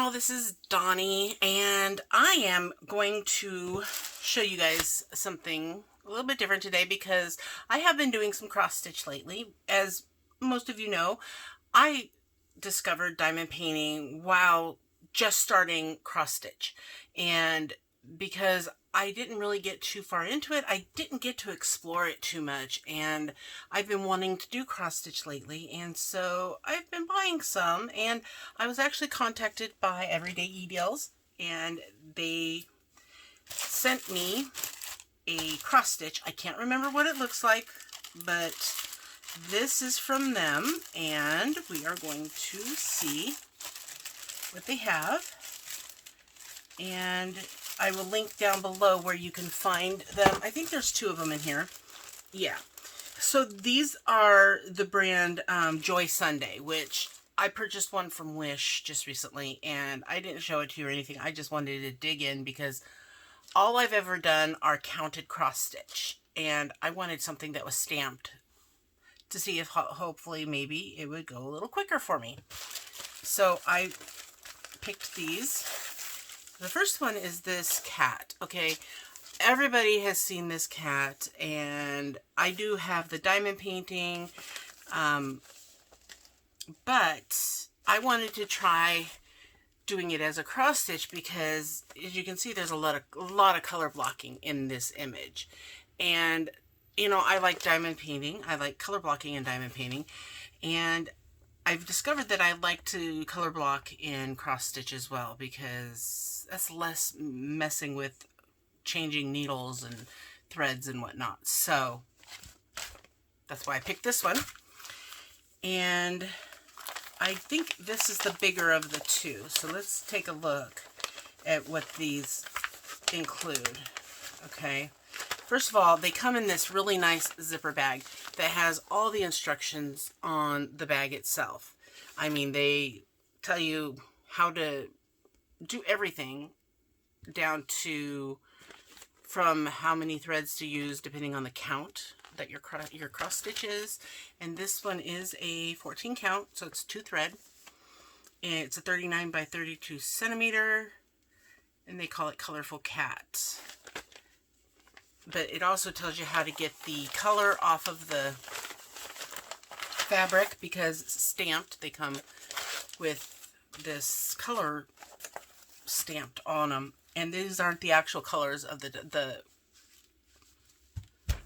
y'all, this is Donnie, and I am going to show you guys something a little bit different today because I have been doing some cross stitch lately. As most of you know, I discovered diamond painting while just starting cross stitch, and because I didn't really get too far into it, I didn't get to explore it too much, and I've been wanting to do cross stitch lately, and so I've been buying some. And I was actually contacted by EverydayEdeals, and they sent me a cross stitch. I can't remember what it looks like, but this is from them, and we are going to see what they have. And I will link down below where you can find them. I think there's two of them in here. Yeah. So these are the brand Joy Sunday, which I purchased one from Wish just recently, and I didn't show it to you or anything. I just wanted to dig in because all I've ever done are counted cross stitch, and I wanted something that was stamped to see if hopefully maybe it would go a little quicker for me. So I picked these. The first one is this cat. Okay, everybody has seen this cat, and I do have the diamond painting, but I wanted to try doing it as a cross stitch because, as you can see, there's a lot of color blocking in this image. And you know, I like diamond painting. I like color blocking and diamond painting, and I've discovered that I like to color block in cross stitch as well because that's less messing with changing needles and threads and whatnot. So that's why I picked this one. And I think this is the bigger of the two. So let's take a look at what these include. Okay. First of all, they come in this really nice zipper bag that has all the instructions on the bag itself. I mean, they tell you how to do everything down to from how many threads to use depending on the count that your cross stitch is. And this one is a 14 count, so it's 2 thread. And it's a 39 by 32 centimeter, and they call it Colorful Cat. But it also tells you how to get the color off of the fabric because it's stamped. They come with this color stamped on them, and these aren't the actual colors of the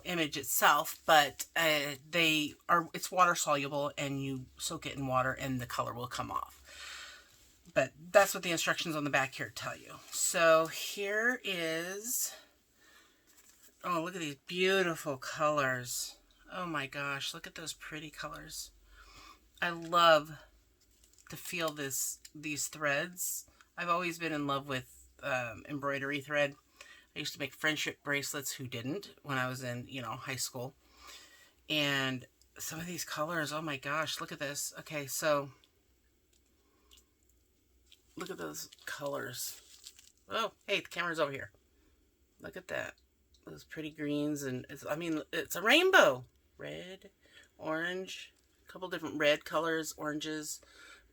image itself, but it's water soluble, and you soak it in water and the color will come off. But that's what the instructions on the back here tell you. So here is, oh, look at these beautiful colors. Oh my gosh, look at those pretty colors. I love to feel these threads. I've always been in love with embroidery thread. I used to make friendship bracelets. Who didn't when I was in, you know, high school. And some of these colors, oh my gosh, look at this. Okay, so look at those colors. Oh, hey, the camera's over here. Look at that. Those pretty greens, and it's a rainbow. Red, orange, a couple different red colors, oranges,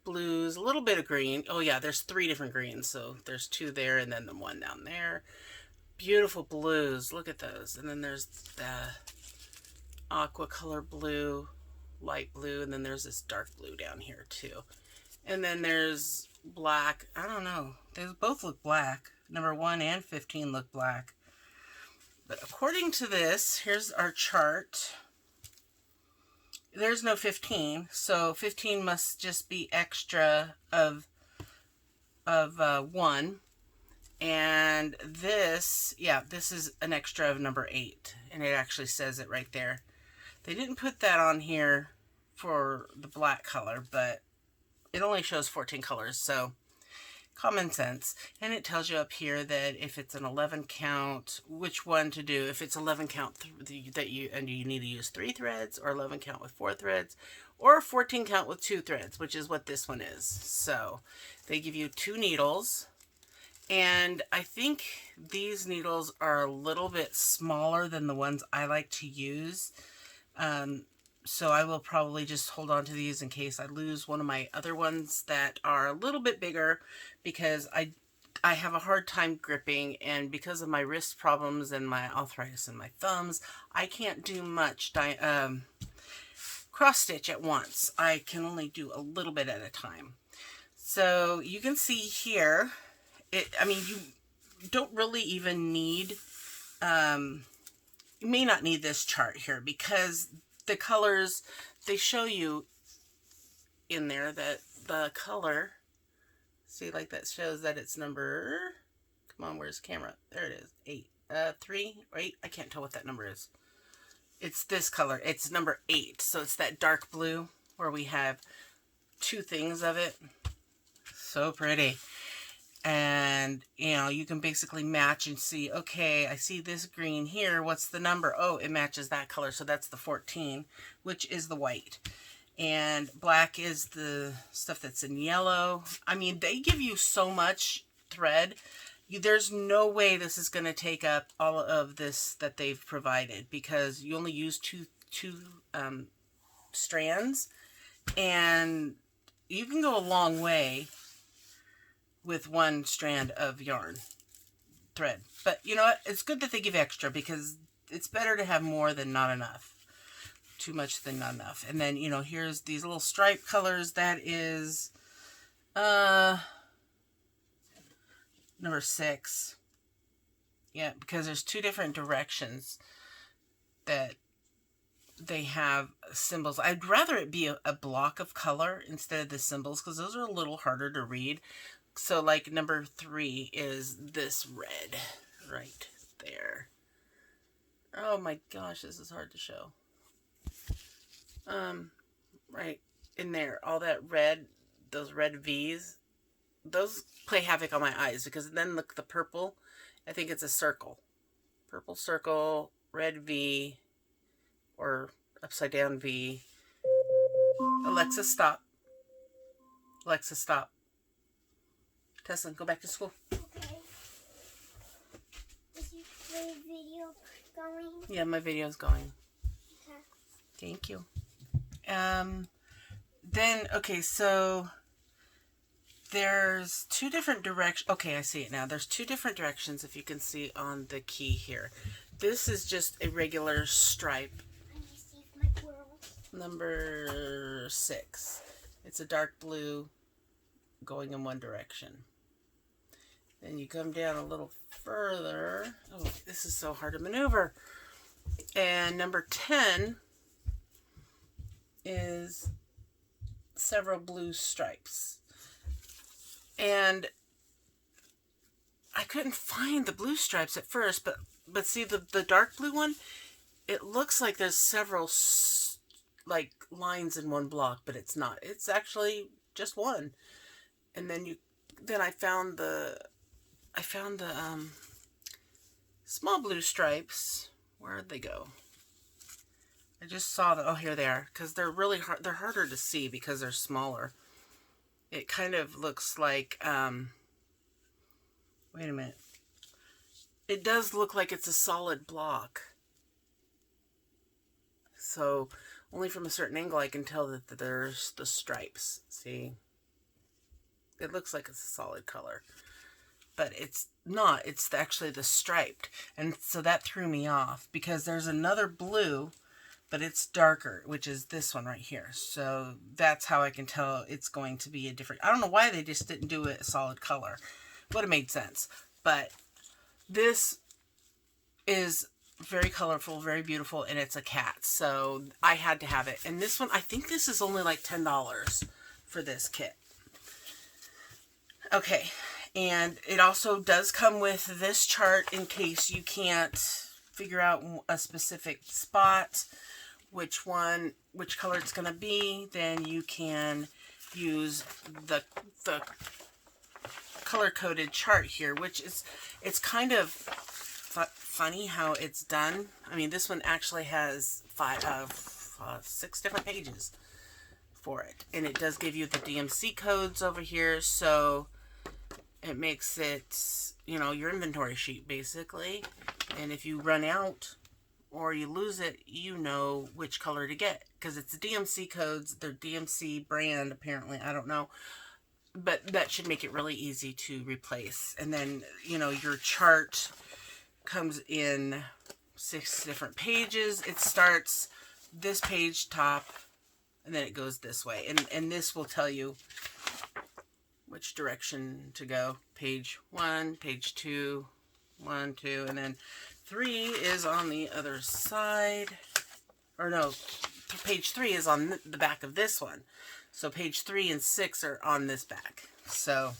blues, a little bit of green. Oh yeah, there's 3 different greens, so there's 2 there and then the one down there. Beautiful blues, look at those. And then there's the aqua color blue, light blue, and then there's this dark blue down here too. And then there's black. I don't know, they both look black. Number 1 and 15 look black. But according to this, here's our chart. There's no 15, so 15 must just be extra of 1. And this, yeah, this is an extra of number 8, and it actually says it right there. They didn't put that on here for the black color, but it only shows 14 colors, so common sense. And it tells you up here that if it's an 11 count, which one to do. If it's 11 count that you need to use 3 threads, or 11 count with 4 threads, or 14 count with 2 threads, which is what this one is. So they give you 2 needles, and I think these needles are a little bit smaller than the ones I like to use. So I will probably just hold on to these in case I lose one of my other ones that are a little bit bigger, because I have a hard time gripping, and because of my wrist problems and my arthritis in my thumbs, I can't do much cross stitch at once. I can only do a little bit at a time. So you can see here, I mean, you don't really even need, you may not need this chart here, because the colors, they show you in there that the color, see, like that shows that it's number, come on, where's the camera? There it is, 8, 3 or 8, I can't tell what that number is. It's this color, it's number 8, so it's that dark blue where we have 2 things of it. So pretty. And, you know, you can basically match and see, okay, I see this green here. What's the number? Oh, it matches that color. So that's the 14, which is the white. And black is the stuff that's in yellow. I mean, they give you so much thread. There's no way this is going to take up all of this that they've provided, because you only use two strands, and you can go a long way with 1 strand of yarn thread. But you know what? It's good that they give extra, because it's better to have more than not enough. Too much than not enough. And then, you know, here's these little stripe colors. That is number 6. Yeah, because there's 2 different directions that they have symbols. I'd rather it be a block of color instead of the symbols, because those are a little harder to read. So like number 3 is this red right there. Oh my gosh, this is hard to show. Right in there, all that red, those red V's, those play havoc on my eyes, because then look, the purple, I think it's a circle. Purple circle, red V, or upside down V. Alexa, stop. Alexa, stop. Tesslynn, go back to school. Okay. Is your video going? Yeah, my video's going. Okay. Thank you. Then, okay, so there's 2 different directions. Okay, I see it now. There's 2 different directions, if you can see on the key here. This is just a regular stripe. Let me see if my world. Number 6. It's a dark blue going in 1 direction. Then you come down a little further. Oh, this is so hard to maneuver. And number 10 is several blue stripes. And I couldn't find the blue stripes at first, but see the dark blue one, it looks like there's several like lines in 1 block, but it's not. It's actually just 1. And then I found the small blue stripes. Where'd they go? I just saw that. Oh, here they are. Because they're really hard. They're harder to see because they're smaller. It kind of looks like, wait a minute. It does look like it's a solid block. So, only from a certain angle I can tell that there's the stripes. See? It looks like it's a solid color. But it's not. It's actually the striped. And so that threw me off, because there's another blue, but it's darker, which is this one right here. So that's how I can tell it's going to be a different... I don't know why they just didn't do it a solid color. Would have made sense. But this is very colorful, very beautiful, and it's a cat. So I had to have it. And this one, I think this is only like $10 for this kit. Okay. And it also does come with this chart in case you can't figure out a specific spot, which color it's going to be. Then you can use the color-coded chart here, which is, it's kind of funny how it's done. I mean, this one actually has 6 different pages for it. And it does give you the DMC codes over here, so it makes it, you know, your inventory sheet, basically. And if you run out or you lose it, you know which color to get, because it's DMC codes. They're DMC brand, apparently. I don't know. But that should make it really easy to replace. And then, you know, your chart comes in 6 different pages. It starts this page top, and then it goes this way. And this will tell you which direction to go. Page 1, page 2, 1, 2, and then 3 is on the other side. Or no, page 3 is on the back of this one. So page 3 and 6 are on this back. So,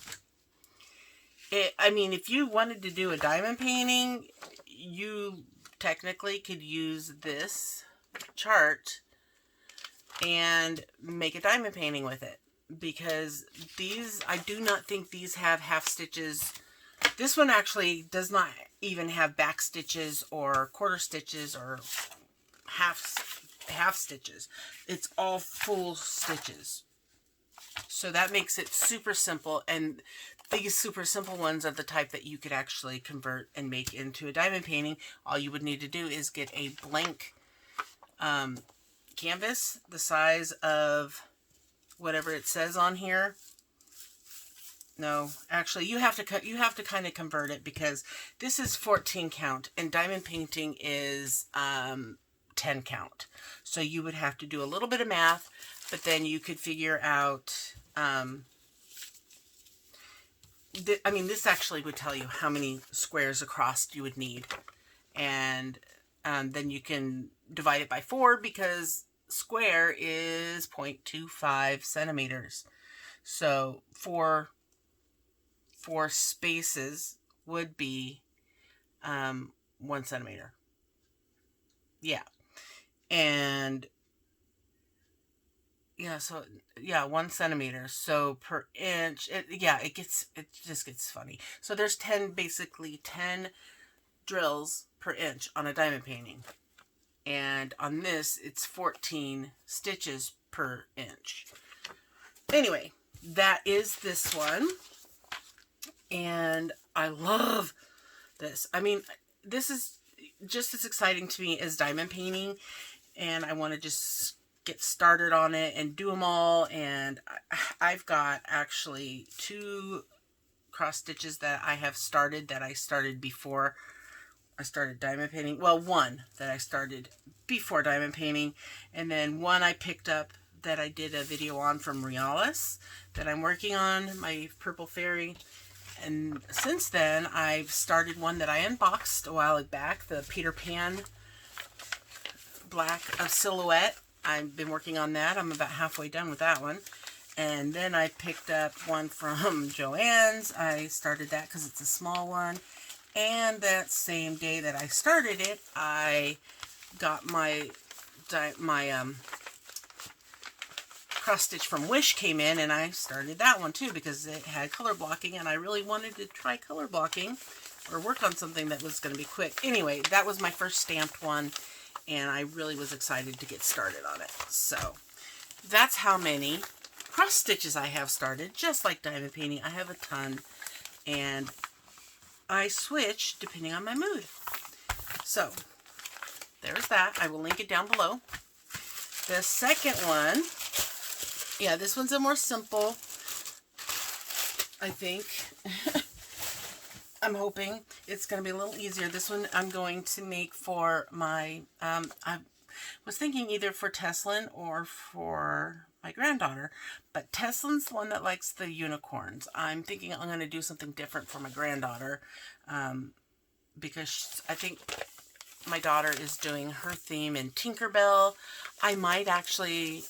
I mean, if you wanted to do a diamond painting, you technically could use this chart and make a diamond painting with it. Because these, I do not think these have half stitches. This one actually does not even have back stitches or quarter stitches or half stitches. It's all full stitches. So that makes it super simple, and these super simple ones are the type that you could actually convert and make into a diamond painting. All you would need to do is get a blank canvas the size of whatever it says on here. No, actually you have to kind of convert it, because this is 14 count and diamond painting is 10 count. So you would have to do a little bit of math, but then you could figure out, I mean, this actually would tell you how many squares across you would need. And then you can divide it by 4, because square is 0.25 centimeters. So 4 spaces would be 1 centimeter. Yeah. And yeah, so yeah, 1 centimeter. So per inch, it just gets funny. So there's basically 10 drills per inch on a diamond painting. And on this, it's 14 stitches per inch. Anyway, that is this one. And I love this. I mean, this is just as exciting to me as diamond painting. And I want to just get started on it and do them all. And I've got actually 2 cross stitches that I have started, that I started before I started diamond painting. Well, one that I started before diamond painting, and then one I picked up that I did a video on from Realis that I'm working on, my purple fairy. And since then, I've started one that I unboxed a while back, the Peter Pan Black Silhouette. I've been working on that. I'm about halfway done with that one. And then I picked up one from Joann's. I started that because it's a small one. And that same day that I started it, I got my cross stitch from Wish came in, and I started that one too, because it had color blocking, and I really wanted to try color blocking or work on something that was going to be quick. Anyway, that was my first stamped one, and I really was excited to get started on it. So that's how many cross stitches I have started. Just like diamond painting, I have a ton, and I switch depending on my mood. So there's that. I will link it down below. The second one, yeah, this one's a more simple, I think. I'm hoping it's going to be a little easier. This one I'm going to make for my, I was thinking either for Tesslynn or for my granddaughter, but Tesslynn's the one that likes the unicorns. I'm thinking I'm going to do something different for my granddaughter, because I think my daughter is doing her theme in Tinkerbell. I might actually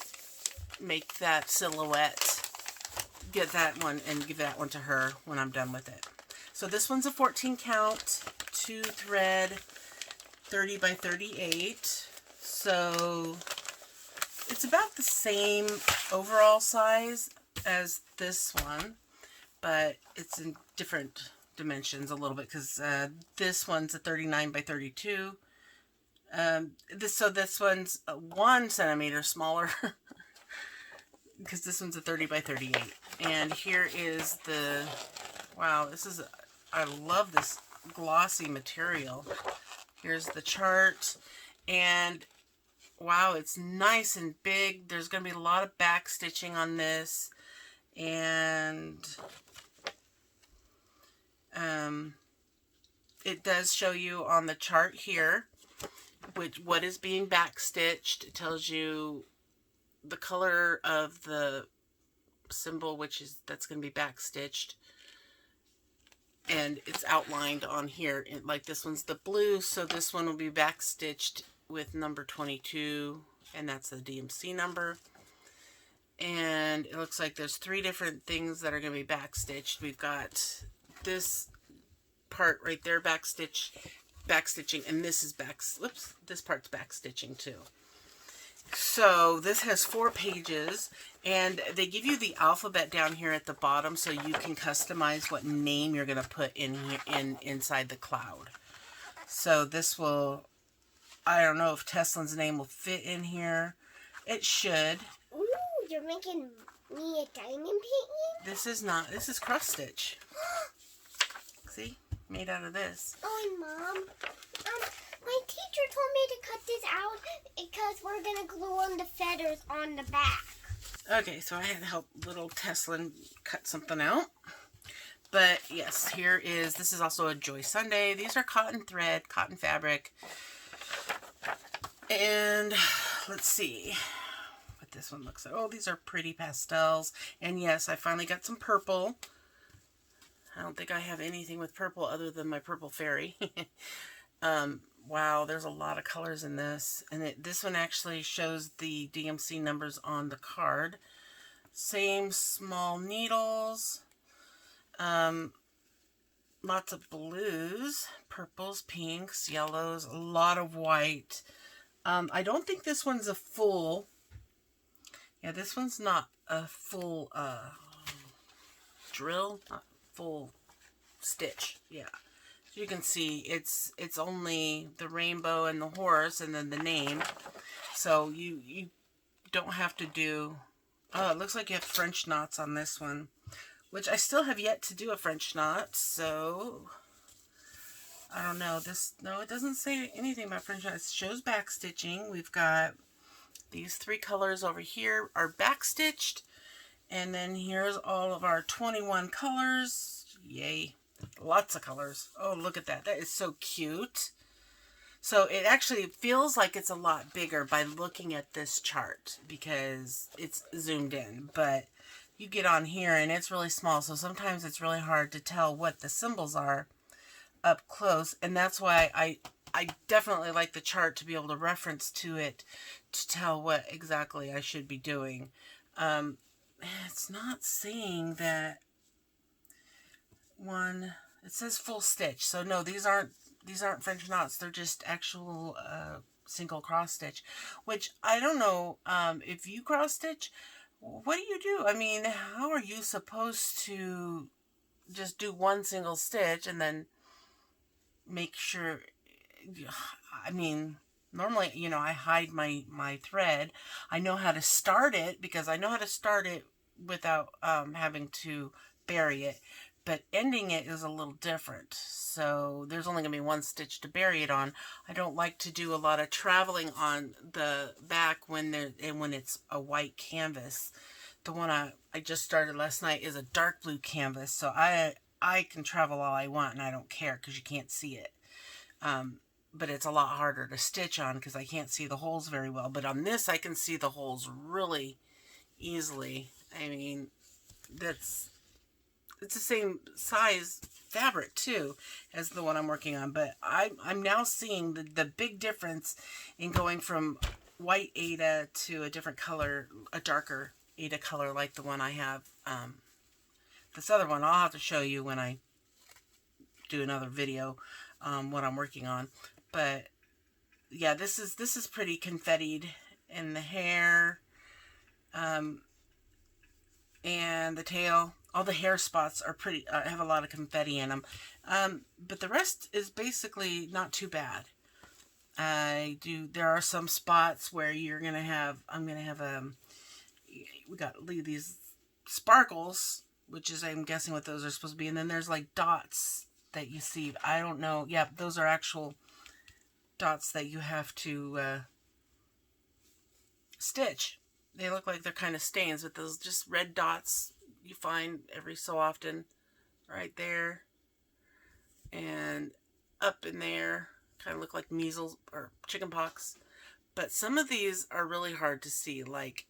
make that silhouette, get that one, and give that one to her when I'm done with it. So this one's a 14 count, 2 thread, 30 by 38. So it's about the same overall size as this one, but it's in different dimensions a little bit, because this one's a 39 by 32. This one's 1 centimeter smaller because this one's a 30 by 38. And here is the, wow, I love this glossy material. Here's the chart, And wow, it's nice and big. There's going to be a lot of back stitching on this. And it does show you on the chart here what is being back stitched. It tells you the color of the symbol, that's going to be back stitched, and it's outlined on here. Like this one's the blue, so this one will be back stitched with number 22, and that's the DMC number. And it looks like there's 3 different things that are going to be back stitched. We've got this part right there back stitching, and this is this part's back stitching too. So this has 4 pages, and they give you the alphabet down here at the bottom so you can customize what name you're going to put in here inside the cloud. So this will, I don't know if Tesslyn's name will fit in here. It should. Ooh, you're making me a diamond painting? This is cross stitch. See? Made out of this. Oh, and Mom, my teacher told me to cut this out because we're going to glue on the feathers on the back. Okay, so I had to help little Tesslynn cut something out. But yes, this is also a Joy Sunday. These are cotton thread, cotton fabric. And let's see what this one looks like. Oh, these are pretty pastels. And yes, I finally got some purple. I don't think I have anything with purple other than my purple fairy. Wow, there's a lot of colors in this. And this one actually shows the DMC numbers on the card. Same small needles. Lots of blues, purples, pinks, yellows, a lot of white. I don't think this one's a full. Yeah, this one's not a full drill, not full stitch. Yeah. You can see it's only the rainbow and the horse and then the name. So you don't have to do, oh, it looks like you have French knots on this one, which I still have yet to do a French knot. So I don't know. No, it doesn't say anything about French knots. It shows back stitching. We've got these 3 colors over here are back stitched. And then here's all of our 21 colors. Yay. Lots of colors. Oh, look at that. That is so cute. So it actually feels like it's a lot bigger by looking at this chart because it's zoomed in. But you get on here and it's really small. So sometimes it's really hard to tell what the symbols are up close. And that's why I definitely like the chart to be able to reference to it to tell what exactly I should be doing. It's not saying that one, it says full stitch, so no, these aren't French knots. They're just actual single cross stitch, which I don't know if you cross stitch, what do you do? I mean, how are you supposed to just do one single stitch and then make sure? I mean, normally, you know, I hide my thread. I know how to start it because I know how to start it without having to bury it. But ending it is a little different. So there's only going to be 1 stitch to bury it on. I don't like to do a lot of traveling on the back when it's a white canvas. The one I just started last night is a dark blue canvas. So I can travel all I want and I don't care because you can't see it. But it's a lot harder to stitch on because I can't see the holes very well. But on this I can see the holes really easily. I mean, it's the same size fabric too as the one I'm working on, but I'm now seeing the big difference in going from white Aida to a different color, a darker Aida color like the one I have. This other one I'll have to show you when I do another video what I'm working on. But yeah, this is pretty confettied in the hair and the tail. All the hair spots are pretty, have a lot of confetti in them. But the rest is basically not too bad. There are some spots where I'm going to have, we got these sparkles, which is, I'm guessing what those are supposed to be. And then there's like dots that you see. I don't know. Yeah, those are actual dots that you have to stitch. They look like they're kind of stains, but those just red dots you find every so often right there and up in there. Kind of look like measles or chicken pox. But some of these are really hard to see. Like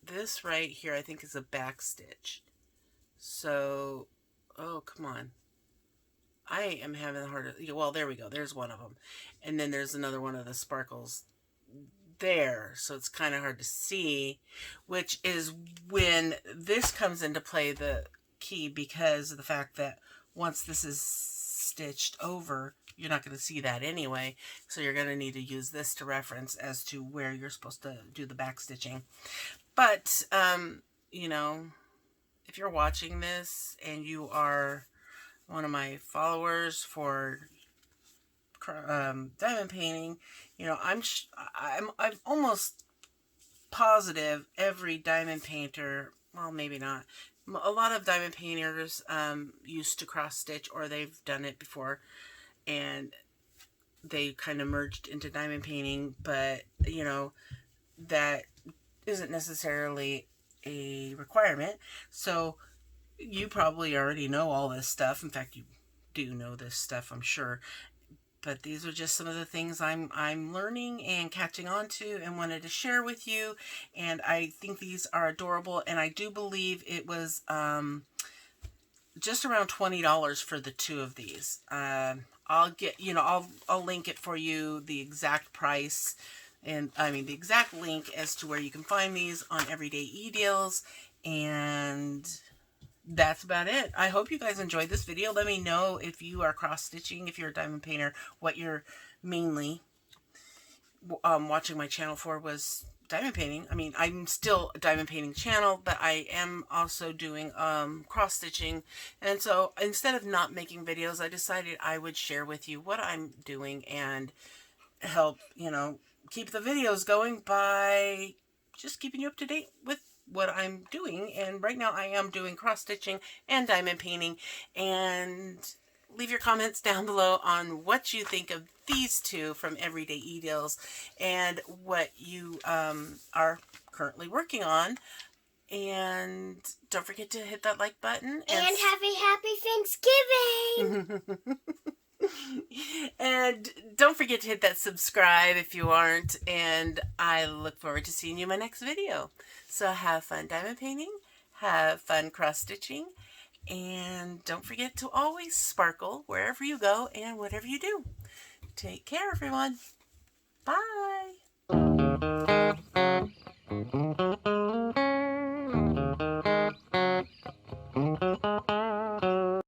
this right here, I think is a back stitch. So, oh, come on. I am having a hard, well, there we go. There's one of them. And then there's another one of the sparkles there. So it's kind of hard to see, which is when this comes into play, the key, because of the fact that once this is stitched over, you're not going to see that anyway. So you're going to need to use this to reference as to where you're supposed to do the back stitching. But, you know, if you're watching this and you are one of my followers for diamond painting, you know, I'm almost positive every diamond painter, well, maybe not, a lot of diamond painters used to cross stitch, or they've done it before and they kind of merged into diamond painting. But you know, that isn't necessarily a requirement. So you probably already know all this stuff. In fact, you do know this stuff, I'm sure. But these are just some of the things I'm learning and catching on to and wanted to share with you. And I think these are adorable. And I do believe it was just around $20 for the two of these. I'll get, you know, I'll link it for you, the exact price. And I mean the exact link as to where you can find these on EverydayEdeals. And that's about it. I hope you guys enjoyed this video. Let me know if you are cross-stitching, if you're a diamond painter, what you're mainly watching my channel for was diamond painting. I mean, I'm still a diamond painting channel, but I am also doing cross-stitching. And so instead of not making videos, I decided I would share with you what I'm doing and help, you know, keep the videos going by just keeping you up to date with what I'm doing. And right now I am doing cross-stitching and diamond painting. And leave your comments down below on what you think of these two from EverydayEdeals and what you are currently working on. And don't forget to hit that like button. And have a happy Thanksgiving! And don't forget to hit that subscribe if you aren't. And I look forward to seeing you in my next video. So have fun diamond painting, have fun cross-stitching, and don't forget to always sparkle wherever you go and whatever you do. Take care, everyone. Bye.